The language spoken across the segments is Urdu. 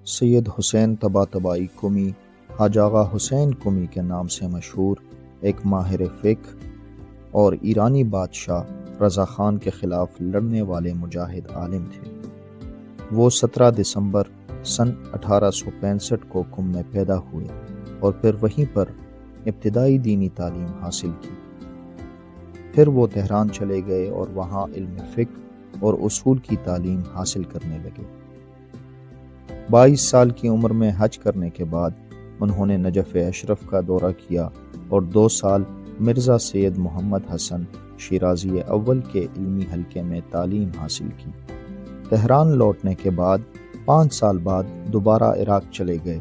سید حسین طباطبائی قمی حاج آغا حسین قمی کے نام سے مشہور ایک ماہر فقہ اور ایرانی بادشاہ رضا خان کے خلاف لڑنے والے مجاہد عالم تھے۔ وہ 17 دسمبر سن 1865 کو قم میں پیدا ہوئے اور پھر وہیں پر ابتدائی دینی تعلیم حاصل کی۔ پھر وہ تہران چلے گئے اور وہاں علم فقہ اور اصول کی تعلیم حاصل کرنے لگے۔ 22 سال کی عمر میں حج کرنے کے بعد انہوں نے نجف اشرف کا دورہ کیا اور 2 سال مرزا سید محمد حسن شیرازی اول کے علمی حلقے میں تعلیم حاصل کی۔ تہران لوٹنے کے بعد 5 سال بعد دوبارہ عراق چلے گئے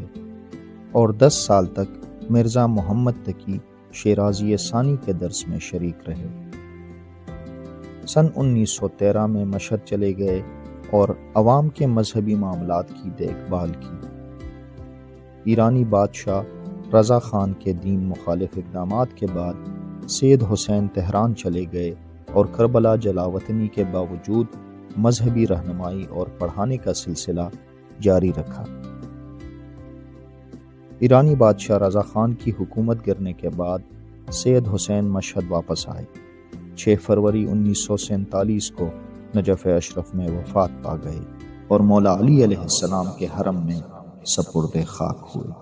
اور 10 سال تک مرزا محمد تقی شیرازی ثانی کے درس میں شریک رہے۔ سن 1913 میں مشہد چلے گئے اور عوام کے مذہبی معاملات کی دیکھ بھال کی۔ ایرانی بادشاہ رضا خان کے دین مخالف اقدامات کے بعد سید حسین تہران چلے گئے اور کربلا جلاوطنی کے باوجود مذہبی رہنمائی اور پڑھانے کا سلسلہ جاری رکھا۔ ایرانی بادشاہ رضا خان کی حکومت گرنے کے بعد سید حسین مشہد واپس آئے۔ 6 فروری 1947 کو نجف اشرف میں وفات پا گئے اور مولا علی علیہ السلام کے حرم میں سپرد خاک ہوئے۔